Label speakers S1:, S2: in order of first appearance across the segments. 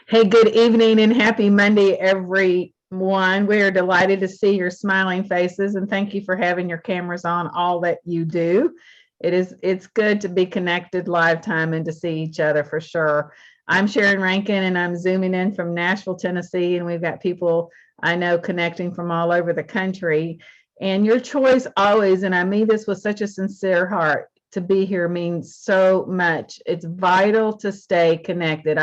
S1: Hey, good evening and happy Monday, everyone. We are delighted to see your smiling faces and thank you for having your cameras on all that you do. It's good to be connected live time and to see each other for sure. I'm Sharon Rankin and I'm zooming in from Nashville, Tennessee, and we've got people I know connecting from all over the country. And your choice always, and I mean this with such a sincere heart, to be here means so much. It's vital to stay connected.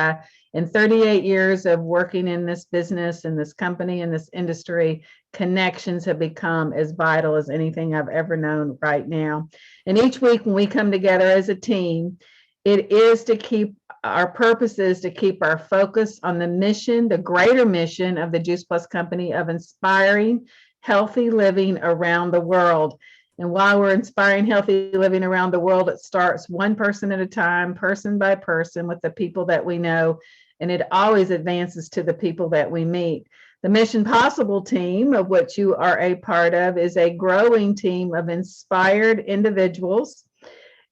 S1: In 38 years of working in this business, in this company, in this industry, connections have become as vital as anything I've ever known right now. And each week when we come together as a team, it is to keep our purpose is to keep our focus on the mission, the greater mission of the Juice Plus Company of inspiring healthy living around the world. And while we're inspiring healthy living around the world, it starts one person at a time, person by person, with the people that we know, and it always advances to the people that we meet. The Mission Possible team, of which you are a part of, is a growing team of inspired individuals,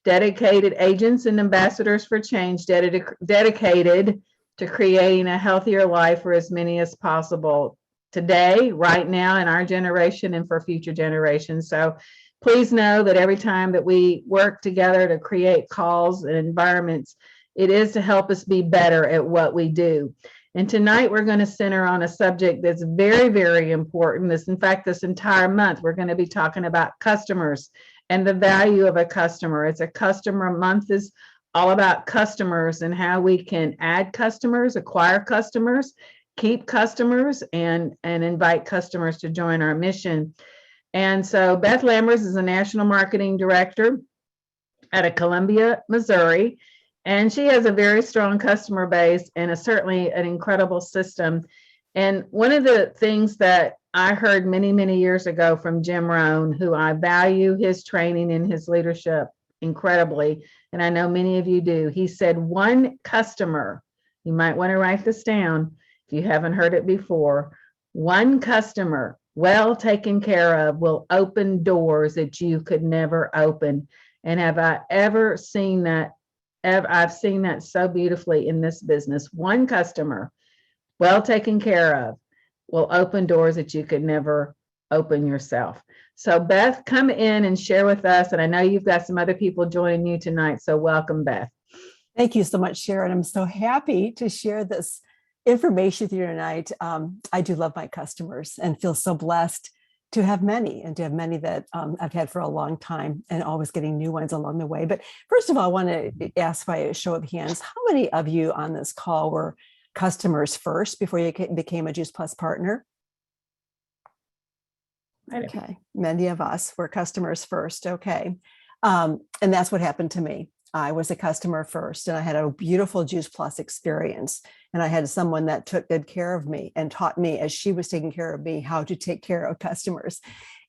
S1: dedicated agents and ambassadors for change, dedicated to creating a healthier life for as many as possible today, right now, in our generation, and for future generations. So please know that every time that we work together to create calls and environments, it is to help us be better at what we do. And tonight we're going to center on a subject that's very, very important. In fact, this entire month, we're going to be talking about customers and the value of a customer. It's a customer month is all about customers and how we can add customers, acquire customers, keep customers, and invite customers to join our mission. And so Beth Lammers is a national marketing director out of Columbia, Missouri, and she has a very strong customer base and certainly an incredible system. And one of the things that I heard many, many years ago from Jim Rohn, who I value his training and his leadership incredibly, and I know many of you do, he said, one customer, you might want to write this down if you haven't heard it before, one customer well taken care of will open doors that you could never open. And have I ever seen that? I've seen that so beautifully in this business. One customer well taken care of will open doors that you could never open yourself. So Beth, come in and share with us. And I know you've got some other people joining you tonight. So welcome, Beth.
S2: Thank you so much, Sharon. I'm so happy to share this information with you tonight. I do love my customers and feel so blessed to have many and to have many that I've had for a long time and always getting new ones along the way. But first of all, I want to ask by a show of hands, how many of you on this call were customers first before you became a Juice Plus partner? Okay, many of us were customers first. Okay. And that's what happened to me. I was a customer first and I had a beautiful Juice Plus experience. And I had someone that took good care of me and taught me as she was taking care of me how to take care of customers.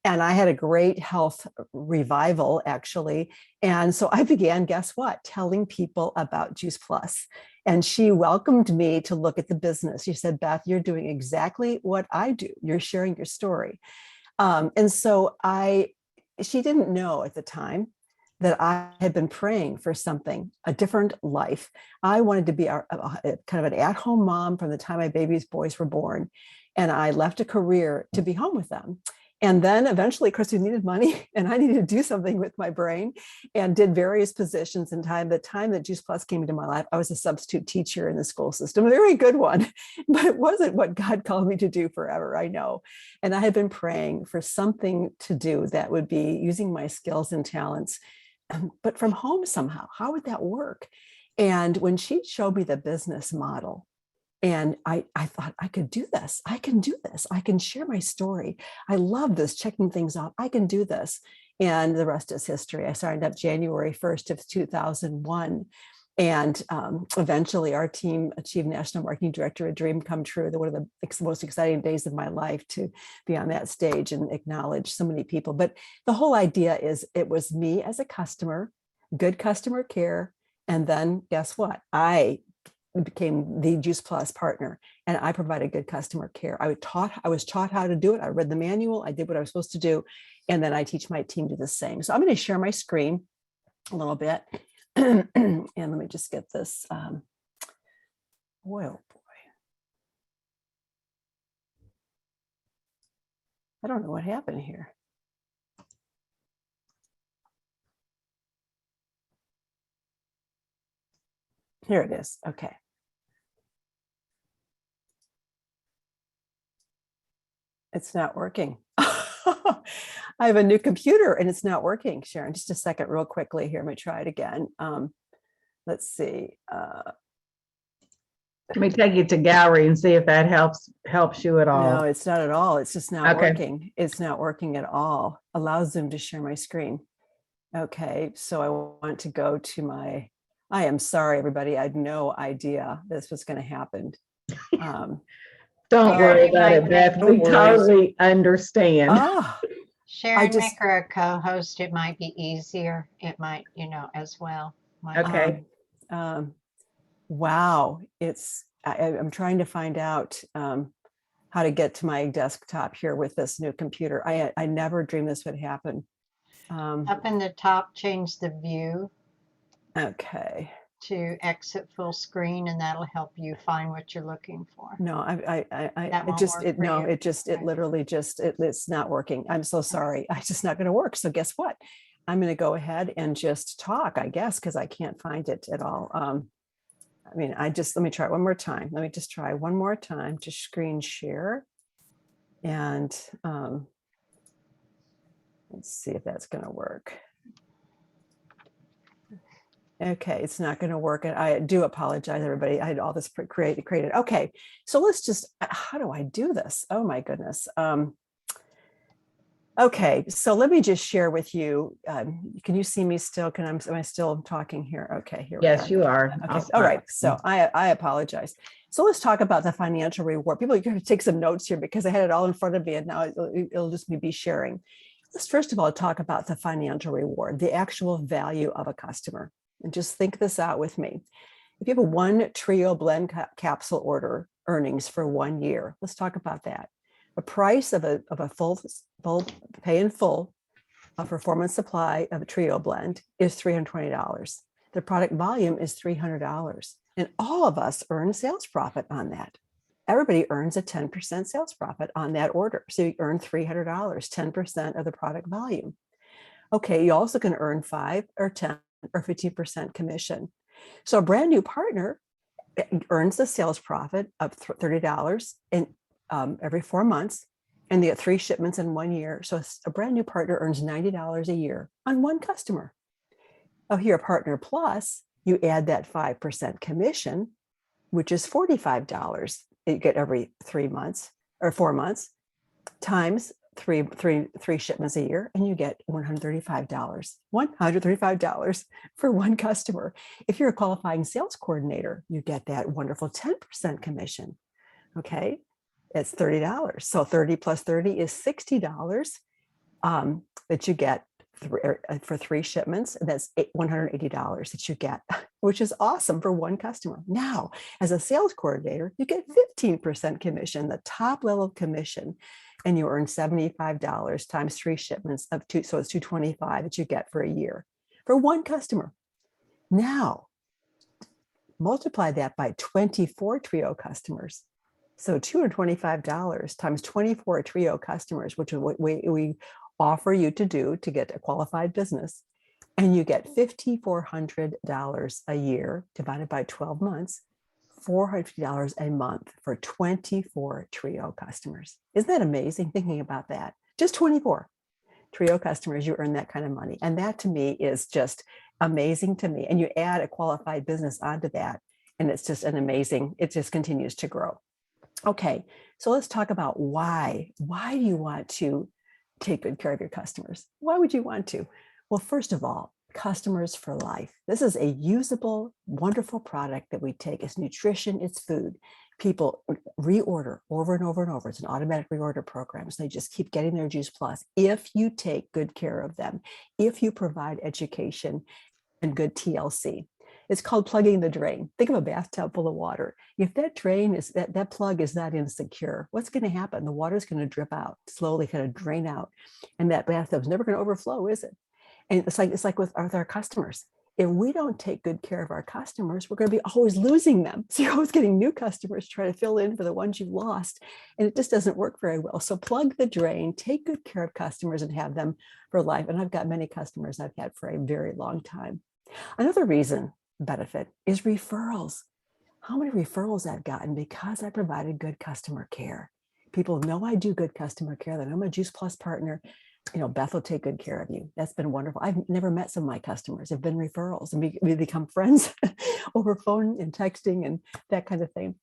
S2: And I had a great health revival, actually. And so I began, guess what, telling people about Juice Plus. And she welcomed me to look at the business. She said, Beth, you're doing exactly what I do. You're sharing your story. And so she didn't know at the time that I had been praying for something, a different life. I wanted to be a kind of an at-home mom from the time my baby's boys were born. And I left a career to be home with them. And then eventually, of course, we needed money and I needed to do something with my brain and did various positions in time. The time that Juice Plus came into my life, I was a substitute teacher in the school system, a very good one, but it wasn't what God called me to do forever, I know. And I had been praying for something to do that would be using my skills and talents, but from home somehow. How would that work? And when she showed me the business model, and I thought, I could do this. I can do this. I can share my story. I love this, checking things off. I can do this. And the rest is history. I signed up January 1st of 2001. And eventually our team achieved National Marketing Director, a dream come true. One of the most exciting days of my life to be on that stage and acknowledge so many people. But the whole idea is it was me as a customer, good customer care. And then guess what? I became the Juice Plus partner and I provided good customer care. I was taught how to do it. I read the manual. I did what I was supposed to do. And then I teach my team to do the same. So I'm going to share my screen a little bit. And let me just get this. Oh boy. I don't know what happened here. Here it is. Okay. It's not working. I have a new computer and it's not working, Sharon. Just a second, real quickly here. Let me try it again. Let's see.
S1: Let me take you to gallery and see if that helps you at
S2: No,
S1: all.
S2: it's not at all. It's just not
S1: Okay.
S2: working. It's not working at all. Allow Zoom to share my screen. Okay, so I want to go to my, I am sorry, everybody. I had no idea this was going to happen.
S1: Don't
S3: Sharon,
S1: worry
S3: you
S1: about it,
S3: might
S1: Beth.
S3: make-
S1: We
S2: No worries.
S1: totally understand.
S2: Ah,
S3: Sharon,
S2: just-
S3: make her a co-host. It might be easier. It might, as well. Might-
S1: Okay.
S2: Wow, I'm trying to find out how to get to my desktop here with this new computer. I never dreamed this would happen.
S3: Up in the top, change the view
S2: Okay.
S3: to exit full screen, and that'll help you find what you're looking for.
S2: No,
S3: That
S2: it
S3: won't
S2: just,
S3: work
S2: it,
S3: for
S2: no,
S3: you?
S2: it just, it
S3: Okay.
S2: literally just, it's not working. I'm so sorry. It's just not going to work. So guess what? I'm going to go ahead and just talk, I guess, because I can't find it at all. I mean, let me try it one more time. Let me just try one more time to screen share. And let's see if that's going to work. Okay, it's not going to work. And I do apologize, everybody. I had all this created. Okay, so let's just, how do I do this? Oh my goodness. Okay, so let me just share with you. Can you see me still? Am I still talking here? Okay, here we
S1: Yes,
S2: are.
S1: you are.
S2: Okay,
S1: I'll
S2: all
S1: start.
S2: right. So I apologize. So let's talk about the financial reward. People, you're going to take some notes here because I had it all in front of me and now it'll just be sharing. Let's first of all talk about the financial reward, the actual value of a customer. And just think this out with me. If you have a one Trio blend capsule order earnings for 1 year, let's talk about that. A price of a full pay in full a performance supply of a Trio blend is $320. The product volume is $300. And all of us earn sales profit on that. Everybody earns a 10% sales profit on that order. So you earn $300, 10% of the product volume. Okay, you also can earn 5 or 10 or 50% commission. So a brand new partner earns the sales profit of $30 in every 4 months, and they get 3 shipments in 1 year. So a brand new partner earns $90 a year on one customer. Oh, here, Partner Plus, you add that 5% commission, which is $45 you get every 3 months or 4 months, times three shipments a year, and you get $135 for one customer. If you're a qualifying sales coordinator, you get that wonderful 10% commission. Okay, it's $30. So 30 plus 30 is $60 that you get for 3 shipments. That's $180 that you get, which is awesome for one customer. Now, as a sales coordinator, you get 15% commission, the top level commission, and you earn $75 times 3 shipments of 2. So it's $225 that you get for a year for one customer. Now, multiply that by 24 Trio customers. So $225 times 24 Trio customers, which is what we offer you to do to get a qualified business. And you get $5,400 a year divided by 12 months, $450 a month for 24 Trio customers. Isn't that amazing thinking about that? Just 24 Trio customers, you earn that kind of money. And that to me is just amazing to me. And you add a qualified business onto that, and it's just it just continues to grow. Okay, so let's talk about why. Why do you want to take good care of your customers? Why would you want to? Well, first of all, customers for life. This is a usable, wonderful product that we take. It's nutrition, it's food. People reorder over and over and over. It's an automatic reorder program. So they just keep getting their Juice Plus if you take good care of them, if you provide education and good TLC. It's called plugging the drain. Think of a bathtub full of water. If that drain is that plug is not insecure, what's going to happen? The water is going to drip out, slowly kind of drain out. And that bathtub is never going to overflow, is it? And it's like with our customers. if we don't take good care of our customers, we're going to be always losing them. So you're always getting new customers, try to fill in for the ones you've lost. And it just doesn't work very well. So plug the drain, take good care of customers and have them for life. And I've got many customers I've had for a very long time. Another reason benefit is referrals. How many referrals I've gotten because I provided good customer care. People know I do good customer care, that I'm a Juice Plus partner. Beth will take good care of you. That's been wonderful. I've never met some of my customers. Have been referrals, and we become friends over phone and texting and that kind of thing.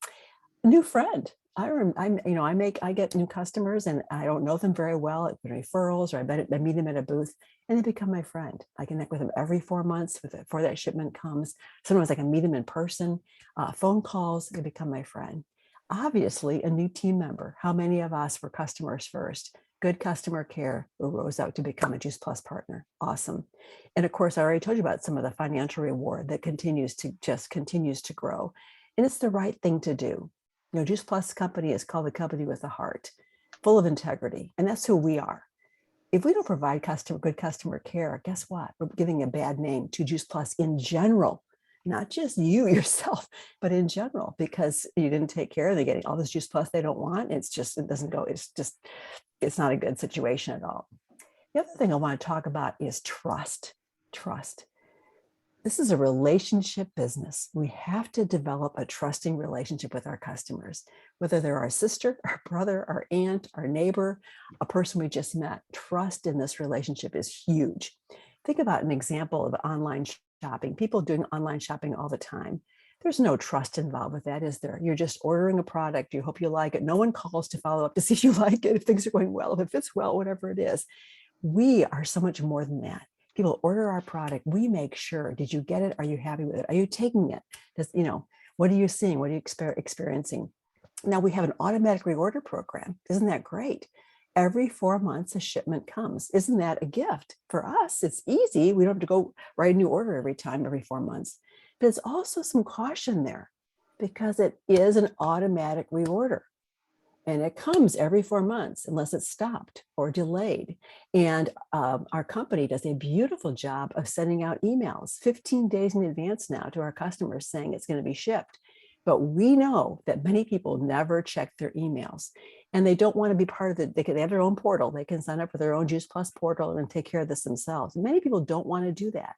S2: A new friend. I get new customers and I don't know them very well. It's been referrals, or I meet them at a booth and they become my friend. I connect with them every 4 months before that shipment comes. Sometimes I can meet them in person, phone calls, they become my friend. Obviously, a new team member. How many of us were customers first? Good customer care rose out to become a Juice Plus partner. Awesome. And of course, I already told you about some of the financial reward that continues to grow. And it's the right thing to do. Juice Plus company is called the company with a heart, full of integrity. And that's who we are. If we don't provide good customer care, guess what? We're giving a bad name to Juice Plus in general. Not just you yourself, but in general, because you didn't take care of, they're getting all this Juice Plus they don't want. It doesn't go, it's not a good situation at all. The other thing I want to talk about is trust. Trust. This is a relationship business. We have to develop a trusting relationship with our customers, whether they're our sister, our brother, our aunt, our neighbor, a person we just met. Trust in this relationship is huge. Think about an example of online shopping. People doing online shopping all the time. There's no trust involved with that, is there? You're just ordering a product. You hope you like it. No one calls to follow up to see if you like it, if things are going well, if it fits well, whatever it is. We are so much more than that. People order our product. We make sure, did you get it? Are you happy with it? Are you taking it? What are you seeing? What are you experiencing? Now we have an automatic reorder program. Isn't that great? Every 4 months, a shipment comes. Isn't that a gift? For us, it's easy. We don't have to go write a new order every 4 months. But it's also some caution there because it is an automatic reorder. And it comes every 4 months unless it's stopped or delayed. And our company does a beautiful job of sending out emails 15 days in advance now to our customers saying it's going to be shipped. But we know that many people never check their emails and they don't want to be part of they have their own portal. They can sign up for their own Juice Plus portal and take care of this themselves. Many people don't want to do that.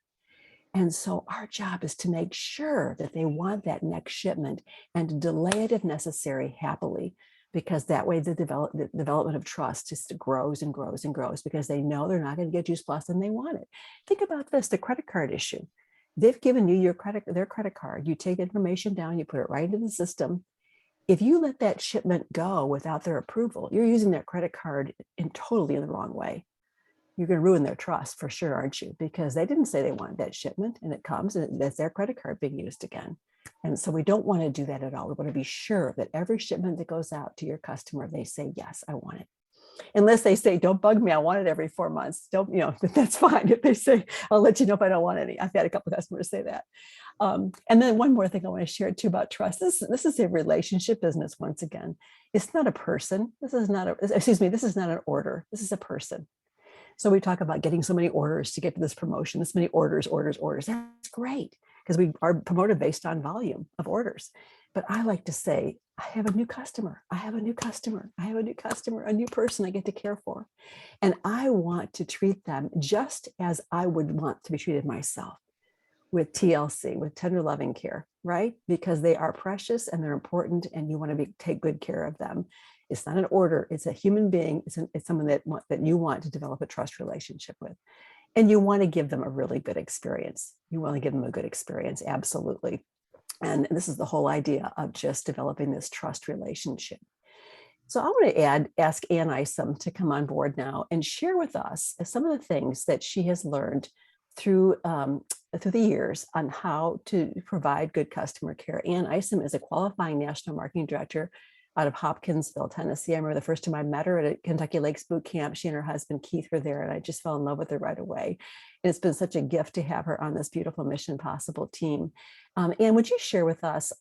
S2: And so our job is to make sure that they want that next shipment and to delay it if necessary happily, because that way the development of trust just grows and grows and grows because they know they're not going to get Juice Plus and they want it. Think about this, the credit card issue. They've given you their credit card. You take the information down, you put it right into the system. If you let that shipment go without their approval, you're using their credit card totally in the wrong way. You're going to ruin their trust for sure, aren't you? Because they didn't say they wanted that shipment and it comes and that's their credit card being used again. And so we don't want to do that at all. We want to be sure that every shipment that goes out to your customer, they say, yes, I want it. Unless they say, don't bug me, I want it every 4 months. That's fine. If they say, I'll let you know if I don't want any. I've had a couple of customers say that. And then one more thing I want to share too about trust. This is a relationship business. Once again, it's not a person. This is not an order. This is a person. So we talk about getting so many orders to get to this promotion, this many orders. That's great because we are promoted based on volume of orders. But I like to say, I have a new customer. I have a new customer. I have a new customer, a new person I get to care for. And I want to treat them just as I would want to be treated myself with TLC, with tender loving care, right? Because they are precious and they're important and you want to take good care of them. It's not an order. It's a human being. It's someone that you want to develop a trust relationship with. And you want to give them a really good experience. You want to give them a good experience. Absolutely. And this is the whole idea of just developing this trust relationship. So I want to ask Ann Isom to come on board now and share with us some of the things that she has learned through the years on how to provide good customer care. Ann Isom is a qualifying national marketing director out of Hopkinsville, Tennessee. I remember the first time I met her at a Kentucky Lakes boot camp. She and her husband Keith were there, and I just fell in love with her right away. And it's been such a gift to have her on this beautiful Mission Possible team. Ann, would you share with us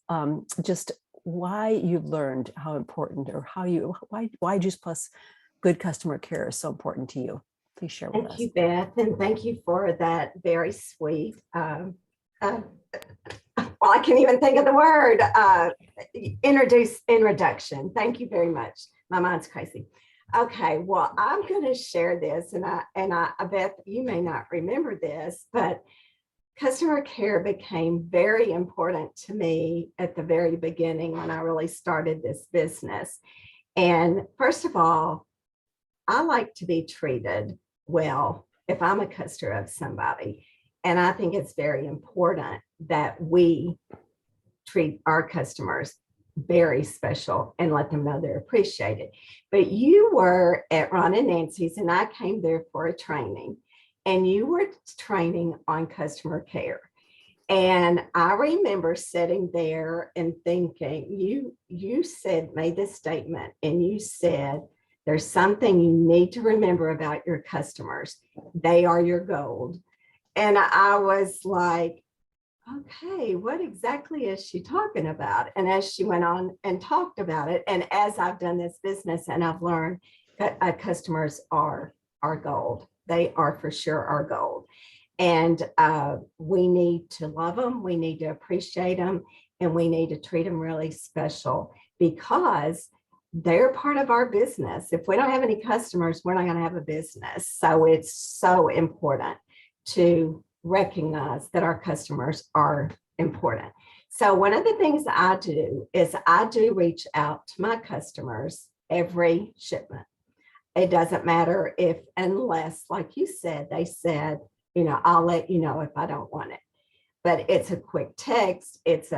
S2: just why you've learned how important, or why Juice Plus good customer care is so important to you? Please share with us.
S4: Thank you, Beth, and thank you for that very sweet, well, I can't even think of the word, introduction. Thank you very much. My mind's crazy. Okay, well, I'm going to share this, and I Beth, you may not remember this, but customer care became very important to me at the very beginning when I really started this business. And first of all, I like to be treated well if I'm a customer of somebody. And I think it's very important that we treat our customers very special and let them know they're appreciated. But you were at Ron and Nancy's, and I came there for a training, and you were training on customer care. And I remember sitting there and thinking, you made this statement, and you said, there's something you need to remember about your customers. They are your gold. And I was like, okay, what exactly is she talking about? And as she went on and talked about it, and as I've done this business and I've learned that customers are our gold. They are for sure our gold. And we need to love them. We need to appreciate them. And we need to treat them really special because they're part of our business. If we don't have any customers, we're not going to have a business. So it's so important to recognize that our customers are important. So one of the things I do is I do reach out to my customers every shipment. It doesn't matter if, unless, like you said, they said, I'll let you know if I don't want it. But it's a quick text. It's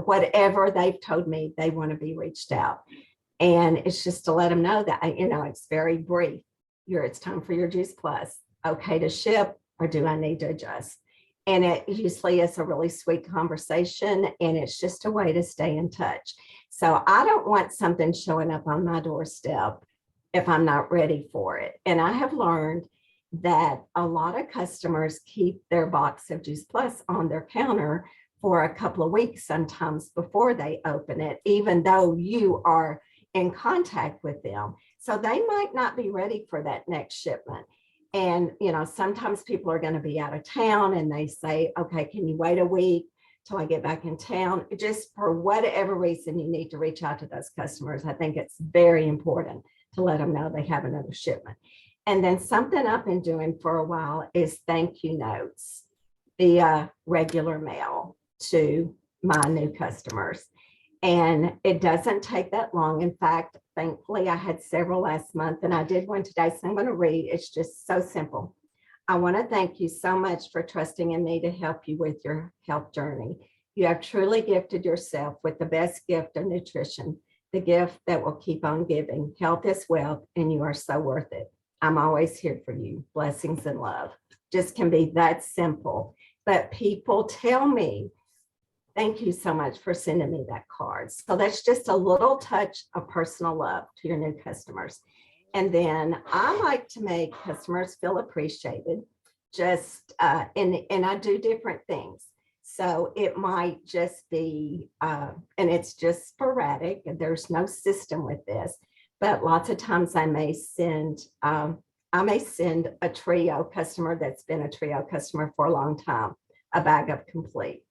S4: whatever they've told me they want to be reached out. And it's just to let them know that, it's very brief. It's time for your Juice Plus. Okay to ship, or do I need to adjust? And it usually is a really sweet conversation, and it's just a way to stay in touch. So I don't want something showing up on my doorstep if I'm not ready for it. And I have learned that a lot of customers keep their box of Juice Plus on their counter for a couple of weeks, sometimes before they open it, even though you are in contact with them. So they might not be ready for that next shipment. And, sometimes people are going to be out of town and they say, okay, can you wait a week till I get back in town? Just for whatever reason, you need to reach out to those customers. I think it's very important to let them know they have another shipment. And then something I've been doing for a while is thank you notes via regular mail to my new customers. And it doesn't take that long. In fact, thankfully, I had several last month, and I did one today, so I'm going to read. It's just so simple. I want to thank you so much for trusting in me to help you with your health journey. You have truly gifted yourself with the best gift of nutrition, the gift that will keep on giving. Health is wealth, and you are so worth it. I'm always here for you. Blessings and love. Just can be that simple. But people tell me, thank you so much for sending me that card. So that's just a little touch of personal love to your new customers. And then I like to make customers feel appreciated, and I do different things. So it might just be, and it's just sporadic, and there's no system with this, but lots of times I may send a Trio customer that's been a Trio customer for a long time, a bag of Complete.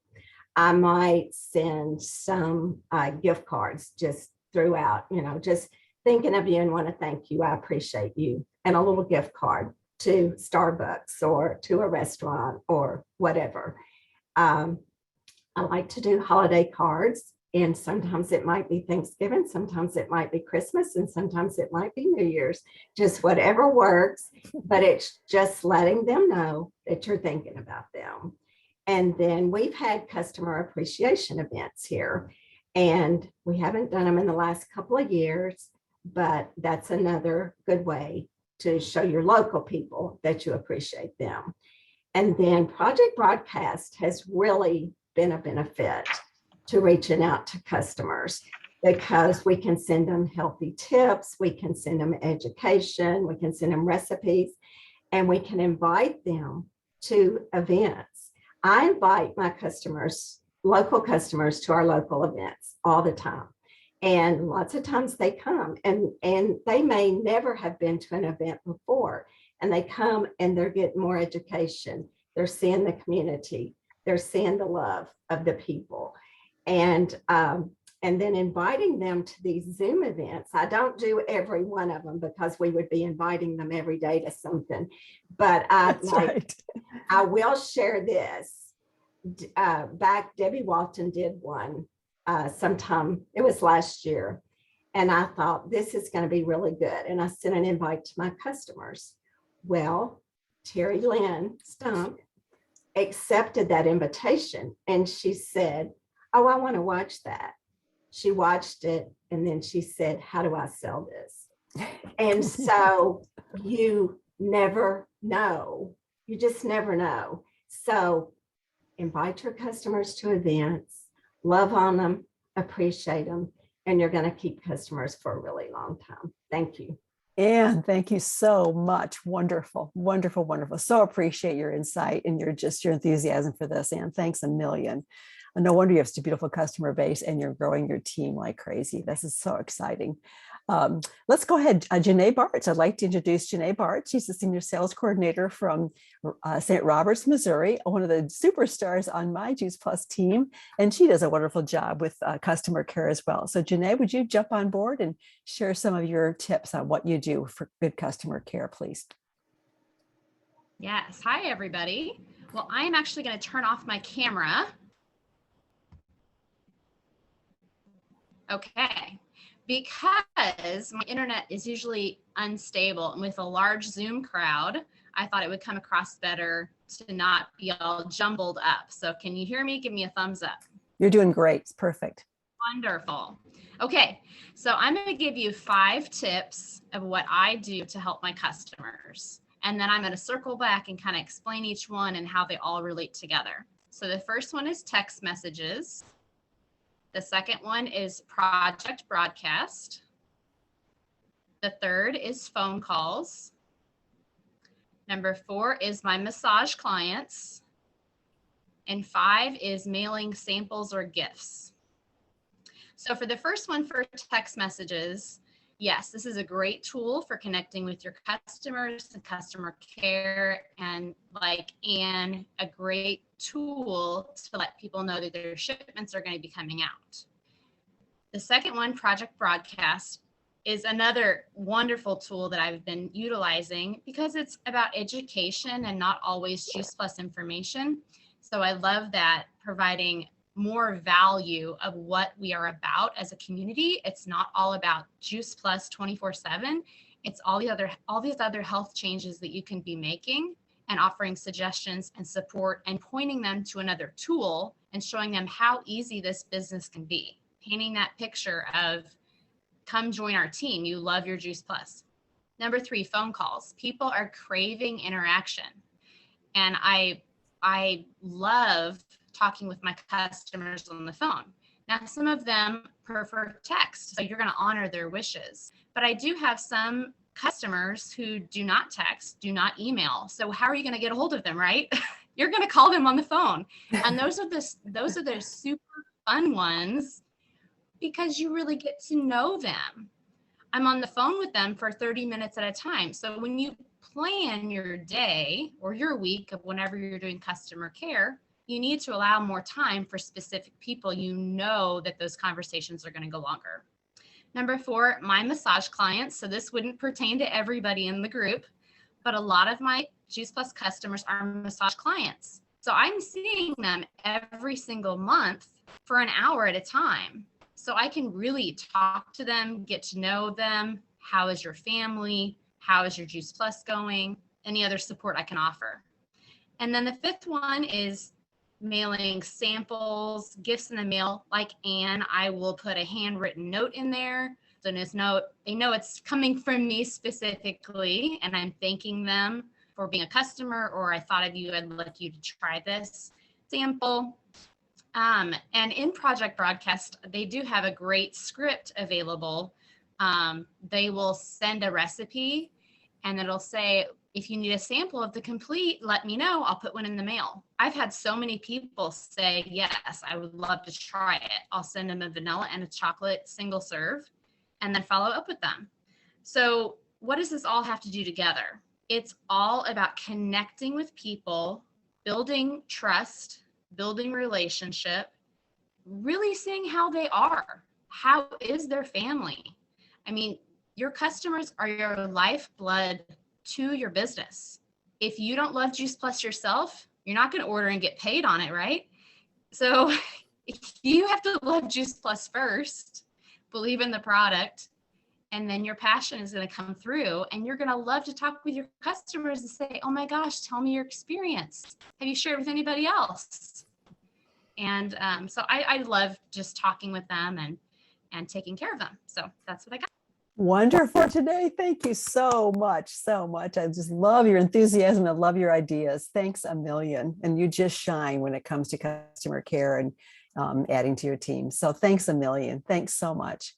S4: I might send some gift cards just throughout, just thinking of you and want to thank you. I appreciate you. And a little gift card to Starbucks or to a restaurant or whatever. I like to do holiday cards, and sometimes it might be Thanksgiving, sometimes it might be Christmas, and sometimes it might be New Year's, just whatever works. But it's just letting them know that you're thinking about them. And then we've had customer appreciation events here, and we haven't done them in the last couple of years, but that's another good way to show your local people that you appreciate them. And then Project Broadcast has really been a benefit to reaching out to customers, because we can send them healthy tips, we can send them education, we can send them recipes, and we can invite them to events. I invite my customers, local customers, to our local events all the time. And lots of times they come, and they may never have been to an event before. and they come and they're getting more education. They're seeing the community. They're seeing the love of the people. And then inviting them to these Zoom events. I don't do every one of them because we would be inviting them every day to something. But
S2: That's right.
S4: I will share this. Back, Debbie Walton did one sometime, it was last year. And I thought, this is going to be really good. And I sent an invite to my customers. Well, Terry Lynn Stump accepted that invitation. And she said, oh, I want to watch that. She watched it. And then she said, how do I sell this? And so you never know. You just never know. So invite your customers to events, love on them, appreciate them, and you're going to keep customers for a really long time. Thank you.
S2: Anne, thank you so much. Wonderful, wonderful, wonderful. So appreciate your insight and your enthusiasm for this, Anne. Thanks a million. No wonder you have such a beautiful customer base and you're growing your team like crazy. This is so exciting. Let's go ahead. Janae Bartz. I'd like to introduce Janae Bartz. She's the Senior Sales Coordinator from St. Roberts, Missouri, one of the superstars on my Juice Plus team. And she does a wonderful job with customer care as well. So Janae, would you jump on board and share some of your tips on what you do for good customer care, please?
S5: Yes. Hi, everybody. Well, I am actually going to turn off my camera. Okay. Because my internet is usually unstable, and with a large Zoom crowd, I thought it would come across better to not be all jumbled up. So can you hear me? Give me a thumbs up.
S2: You're doing great. It's perfect.
S5: Wonderful. Okay, so I'm going to give you 5 tips of what I do to help my customers. And then I'm going to circle back and kind of explain each one and how they all relate together. So the first one is text messages. The second one is project broadcast. The third is phone calls. Number 4 is my massage clients. And 5 is mailing samples or gifts. So for the first one, for text messages, yes, this is a great tool for connecting with your customers and customer care, and like Anne, a great tool to let people know that their shipments are going to be coming out. The second one, project broadcast, is another wonderful tool that I've been utilizing because it's about education and not always Juice Plus information. So I love that, providing more value of what we are about as a community. It's not all about Juice Plus 24/7. It's all these other health changes that you can be making, and offering suggestions and support and pointing them to another tool and showing them how easy this business can be. Painting that picture of, come join our team. You love your Juice Plus. Number 3, phone calls. People are craving interaction. And I love talking with my customers on the phone. Now, some of them prefer text, so you're going to honor their wishes. But I do have some customers who do not text, do not email. So how are you going to get a hold of them, right? You're going to call them on the phone. And those are the super fun ones because you really get to know them. I'm on the phone with them for 30 minutes at a time. So when you plan your day or your week of whenever you're doing customer care, you need to allow more time for specific people. You know that those conversations are going to go longer. Number 4, my massage clients. So this wouldn't pertain to everybody in the group, but a lot of my Juice Plus customers are massage clients. So I'm seeing them every single month for an hour at a time. So I can really talk to them, get to know them. How is your family? How is your Juice Plus going? Any other support I can offer. And then the 5th one is mailing samples, gifts in the mail. Like Anne, I will put a handwritten note in there. So they know it's coming from me specifically, and I'm thanking them for being a customer, or I thought of you, I'd like you to try this sample. And in Project Broadcast, they do have a great script available. They will send a recipe and it'll say, if you need a sample of the complete, let me know. I'll put one in the mail. I've had so many people say, yes, I would love to try it. I'll send them a vanilla and a chocolate single serve and then follow up with them. So what does this all have to do together? It's all about connecting with people, building trust, building relationship, really seeing how they are. How is their family? I mean, your customers are your lifeblood to your business. If you don't love Juice Plus yourself, you're not going to order and get paid on it, right? So you have to love Juice Plus first, believe in the product, and then your passion is going to come through, and you're going to love to talk with your customers and say, oh my gosh, tell me your experience. Have you shared with anybody else? And so I love just talking with them and taking care of them. So that's what I got.
S2: Wonderful today. Thank you so much, so much. I just love your enthusiasm. I love your ideas. Thanks a million. And you just shine when it comes to customer care and adding to your team. So thanks a million. Thanks so much.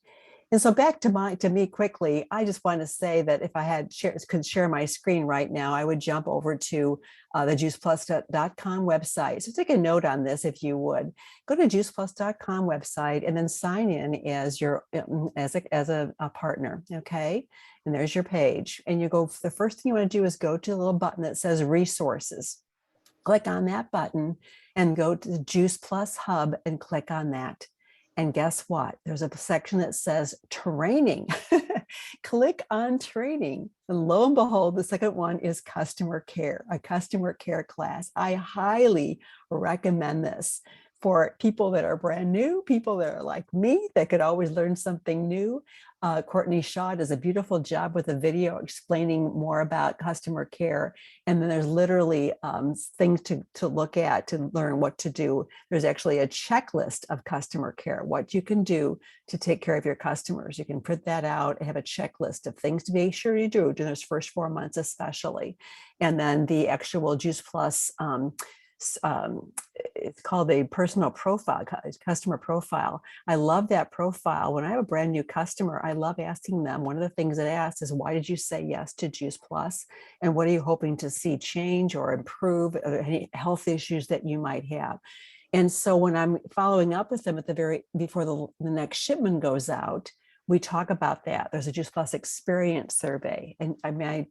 S2: And so back to me quickly, I just want to say that if I could share my screen right now, I would jump over to the juiceplus.com website. So take a note on this if you would. Go to juiceplus.com website and then sign in as a partner, okay? And there's your page. And you go, the first thing you want to do is go to the little button that says resources. Click on that button and go to the Juice Plus Hub and click on that. And guess what? There's a section that says training. Click on training. And lo and behold, the second one is customer care, a customer care class. I highly recommend this for people that are brand new, people that are like me, that could always learn something new. Courtney Shaw does a beautiful job with a video explaining more about customer care. And then there's literally things to look at to learn what to do. There's actually a checklist of customer care, what you can do to take care of your customers. You can print that out and have a checklist of things to be sure you do during those first 4 months, especially. And then the actual Juice Plus it's called a personal profile, customer profile. I love that profile. When I have a brand new customer, I love asking them. One of the things that I ask is, why did you say yes to Juice Plus? And what are you hoping to see change or improve, or any health issues that you might have? And so when I'm following up with them before the next shipment goes out, we talk about that. There's a Juice Plus experience survey. And I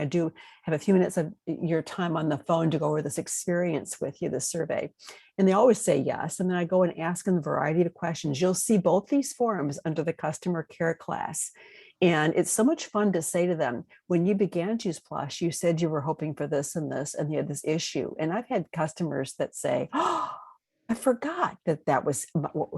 S2: do have a few minutes of your time on the phone to go over this experience with you, the survey. And they always say yes. And then I go and ask them a variety of questions. You'll see both these forums under the customer care class. And it's so much fun to say to them, when you began Juice Plus, you said you were hoping for this, and you had this issue. And I've had customers that say, oh, I forgot that was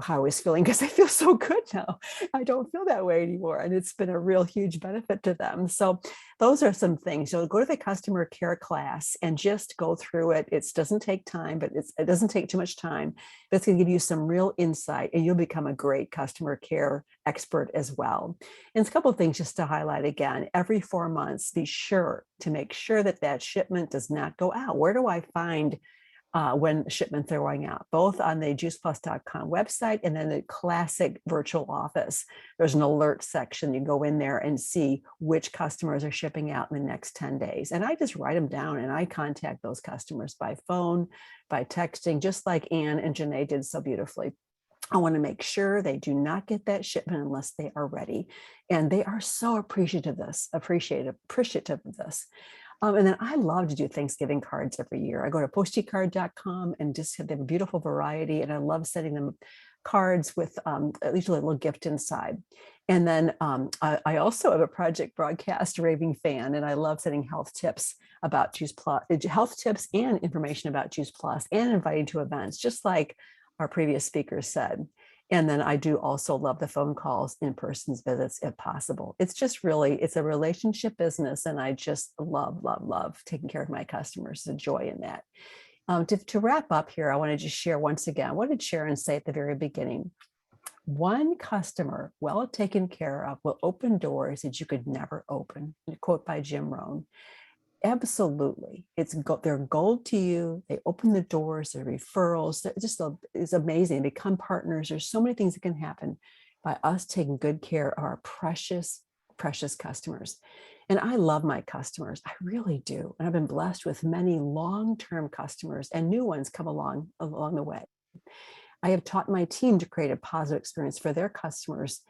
S2: how I was feeling, because I feel so good now. I don't feel that way anymore. And it's been a real huge benefit to them. So those are some things. So go to the customer care class and just go through it. It doesn't take time, but it doesn't take too much time. But it's going to give you some real insight, and you'll become a great customer care expert as well. And a couple of things just to highlight again. Every 4 months, be sure to make sure that shipment does not go out. Where do I find when shipments are going out, both on the juiceplus.com website and then the classic virtual office? There's an alert section. You go in there and see which customers are shipping out in the next 10 days. And I just write them down, and I contact those customers by phone, by texting, just like Anne and Janae did so beautifully. I want to make sure they do not get that shipment unless they are ready. And they are so appreciative of this. And then I love to do Thanksgiving cards every year. I go to postycard.com and just have a beautiful variety. And I love sending them cards with at least a little gift inside. And then I also have a Project Broadcast raving fan, and I love sending health tips about Juice Plus, health tips and information about Juice Plus, and inviting to events, just like our previous speakers said. And then I do also love the phone calls, in-person visits if possible. It's just really, it's a relationship business. And I just love taking care of my customers. There's a joy in that. To wrap up here, I want to just share once again, what did Sharon say at the very beginning? One customer well taken care of will open doors that you could never open. A quote by Jim Rohn. Absolutely. They're gold to you. They open the doors, they're referrals. It's amazing. They become partners. There's so many things that can happen by us taking good care of our precious, precious customers. And I love my customers. I really do. And I've been blessed with many long-term customers, and new ones come along the way. I have taught my team to create a positive experience for their customers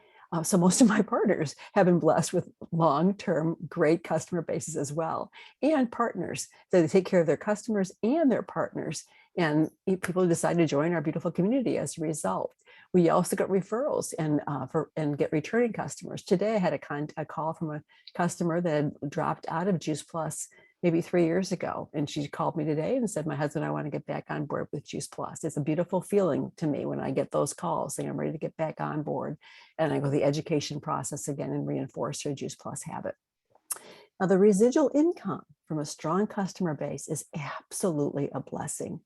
S2: So most of my partners have been blessed with long-term great customer bases as well, and partners. So they take care of their customers and their partners, and people decide to join our beautiful community as a result. We also get referrals and get returning customers. Today I had a call from a customer that had dropped out of Juice Plus maybe 3 years ago. And she called me today and said, my husband, I want to get back on board with Juice Plus. It's a beautiful feeling to me when I get those calls saying I'm ready to get back on board. And I go the education process again and reinforce her Juice Plus habit. Now, the residual income from a strong customer base is absolutely a blessing.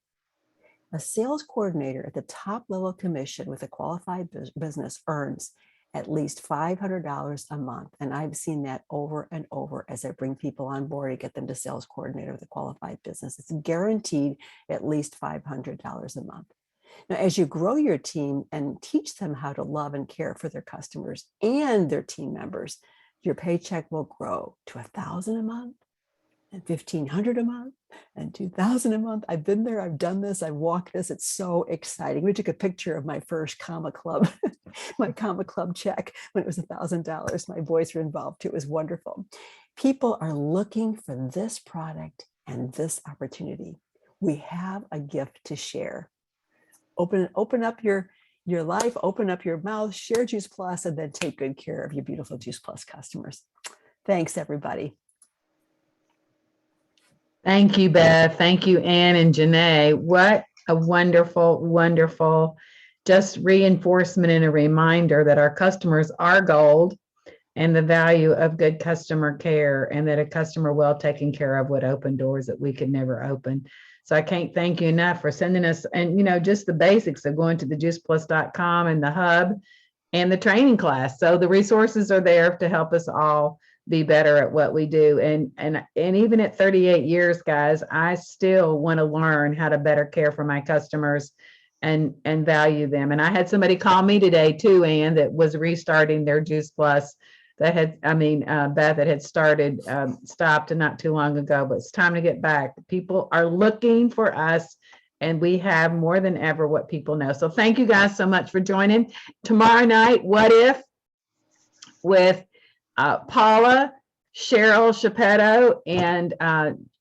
S2: A sales coordinator at the top level commission with a qualified business earns at least $500 a month. And I've seen that over and over as I bring people on board and get them to sales coordinator with a qualified business. It's guaranteed at least $500 a month. Now, as you grow your team and teach them how to love and care for their customers and their team members, your paycheck will grow to $1,000 a month and $1,500 a month and $2,000 a month. I've been there, I've done this, I've walked this. It's so exciting. We took a picture of my first Comma Club, my Comma Club check when it was $1,000. My boys were involved too. It was wonderful. People are looking for this product and this opportunity. We have a gift to share. Open up your life, open up your mouth, share Juice Plus, and then take good care of your beautiful Juice Plus customers. Thanks, everybody.
S1: Thank you, Beth. Thank you, Ann and Janae. What a wonderful, wonderful just reinforcement and a reminder that our customers are gold and the value of good customer care, and that a customer well taken care of would open doors that we could never open. So I can't thank you enough for sending us, and just the basics of going to the juiceplus.com and the hub and the training class. So the resources are there to help us all be better at what we do. And even at 38 years, guys, I still want to learn how to better care for my customers and value them. And I had somebody call me today too, Ann, that was restarting their Juice Plus that had, Beth, that had started, stopped not too long ago, but it's time to get back. People are looking for us, and we have more than ever what people know. So thank you guys so much for joining. Tomorrow night, What If? With Paula, Cheryl Shapetto, and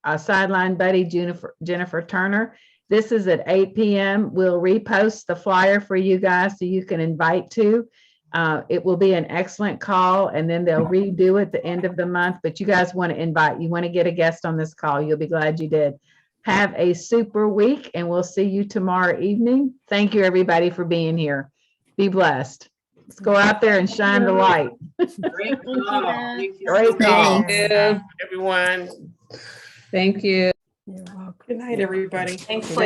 S1: a sideline buddy, Jennifer Turner. This is at 8 p.m. We'll repost the flyer for you guys so you can invite to. It will be an excellent call, and then they'll redo it the end of the month. But you guys want to invite, you want to get a guest on this call. You'll be glad you did. Have a super week, and we'll see you tomorrow evening. Thank you, everybody, for being here. Be blessed. Let's go out there and shine the light.
S6: Great call. Thank you.
S1: Great call.
S6: Thank you, everyone.
S7: Thank you.
S2: You're welcome.
S7: Good night, everybody.
S3: Thanks,